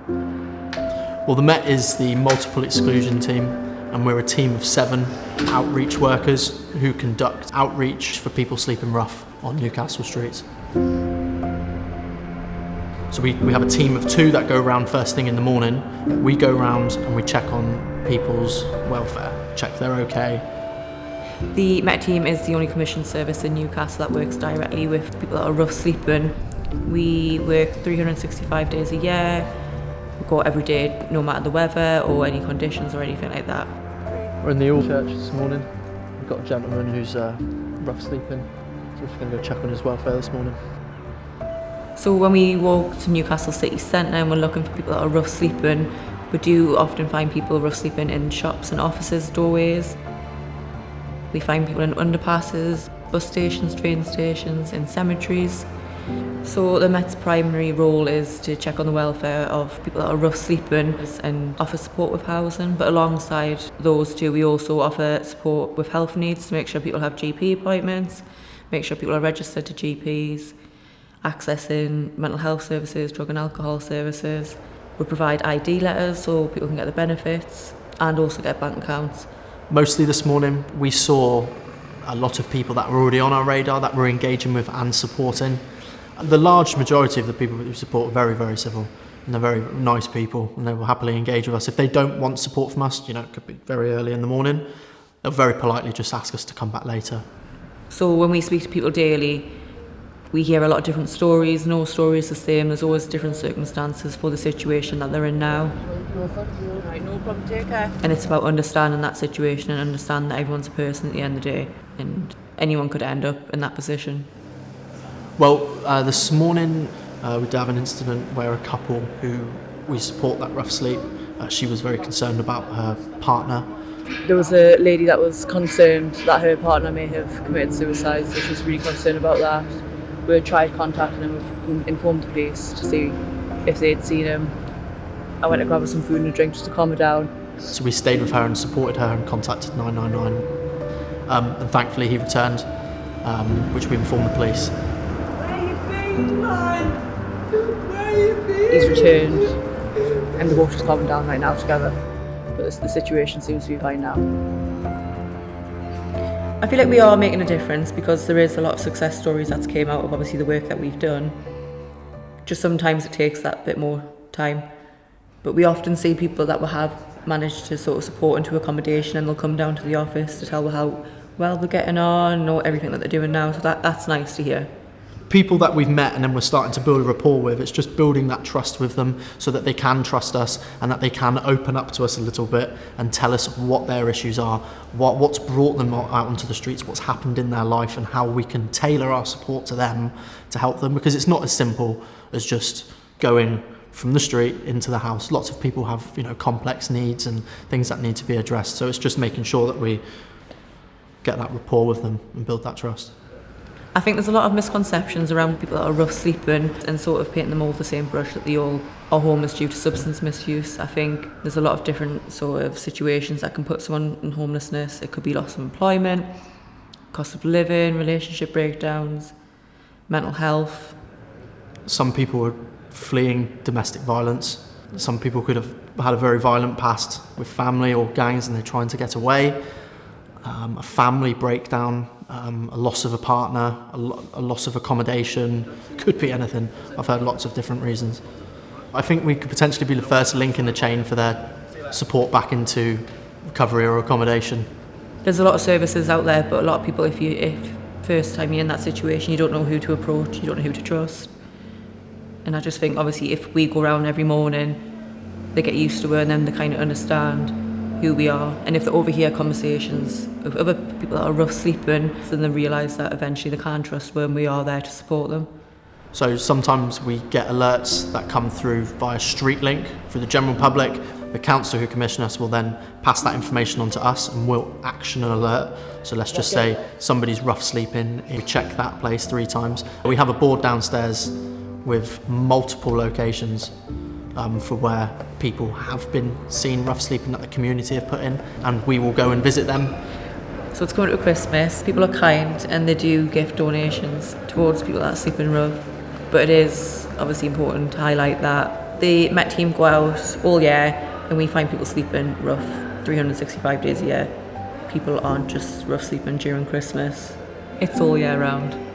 Well, the Met is the Multiple Exclusion Team, and we're a team of 7 outreach workers who conduct outreach for people sleeping rough on Newcastle streets. So we have a team of 2 that go around first thing in the morning. We go around and we check on people's welfare, check they're okay. The Met team is the only commissioned service in Newcastle that works directly with people that are rough sleeping. We work 365 days a year. We go every day, no matter the weather or any conditions or anything like that. We're in the old church this morning. We've got a gentleman who's rough sleeping, so we're just going to go check on his welfare this morning. So when we walk to Newcastle city centre and we're looking for people that are rough sleeping, we do often find people rough sleeping in shops and offices' doorways. We find people in underpasses, bus stations, train stations, in cemeteries. So the Met's primary role is to check on the welfare of people that are rough sleeping and offer support with housing. But alongside those 2, we also offer support with health needs to make sure people have GP appointments, make sure people are registered to GPs, accessing mental health services, drug and alcohol services. We provide ID letters so people can get the benefits and also get bank accounts. Mostly this morning we saw a lot of people that were already on our radar that we're engaging with and supporting. The large majority of the people that we support are very, very civil, and they're very nice people, and they will happily engage with us. If they don't want support from us, it could be very early in the morning, they'll very politely just ask us to come back later. So when we speak to people daily, we hear a lot of different stories. No story is the same. There's always different circumstances for the situation that they're in now. Right, no problem, take care. And it's about understanding that situation and understanding that everyone's a person at the end of the day, and anyone could end up in that position. Well, this morning we did have an incident where a couple who we support that rough sleep, she was very concerned about her partner. There was a lady that was concerned that her partner may have committed suicide, so she was really concerned about that. We tried contacting him, we've informed the police to see if they'd seen him. I went to grab her some food and a drink just to calm her down. So we stayed with her and supported her and contacted 999. And thankfully he returned, which we informed the police. He's returned and they're both just calming down right now together. But the situation seems to be fine now. I feel like we are making a difference because there is a lot of success stories that's came out of obviously the work that we've done. Just sometimes it takes that bit more time. But we often see people that will have managed to sort of support into accommodation, and they'll come down to the office to tell how well they're getting on or everything that they're doing now. So that's nice to hear. People that we've met and then we're starting to build a rapport with, it's just building that trust with them so that they can trust us and that they can open up to us a little bit and tell us what their issues are, what's brought them out onto the streets, what's happened in their life, and how we can tailor our support to them to help them, because it's not as simple as just going from the street into the house. Lots of people have complex needs and things that need to be addressed, so it's just making sure that we get that rapport with them and build that trust. I think there's a lot of misconceptions around people that are rough sleeping and sort of painting them all with the same brush that they all are homeless due to substance misuse. I think there's a lot of different sort of situations that can put someone in homelessness. It could be loss of employment, cost of living, relationship breakdowns, mental health. Some people are fleeing domestic violence. Some people could have had a very violent past with family or gangs and they're trying to get away. A family breakdown, a loss of a partner, a loss of accommodation, could be anything. I've heard lots of different reasons. I think we could potentially be the first link in the chain for their support back into recovery or accommodation. There's a lot of services out there, but a lot of people, if first time you're in that situation, you don't know who to approach, you don't know who to trust. And I just think obviously if we go around every morning, they get used to it and then they kind of understand who we are, and if they overhear conversations of other people that are rough sleeping, then they realise that eventually they can trust when we are there to support them. So sometimes we get alerts that come through via street link through the general public. The council who commission us will then pass that information on to us and we'll action an alert. So let's just say somebody's rough sleeping, we check that place 3 times. We have a board downstairs with multiple locations for where people have been seen rough sleeping that the community have put in, and we will go and visit them. So it's coming to Christmas, people are kind and they do gift donations towards people that are sleeping rough, but it is obviously important to highlight that The Met team go out all year and we find people sleeping rough 365 days a year. People aren't just rough sleeping during Christmas. It's all year round.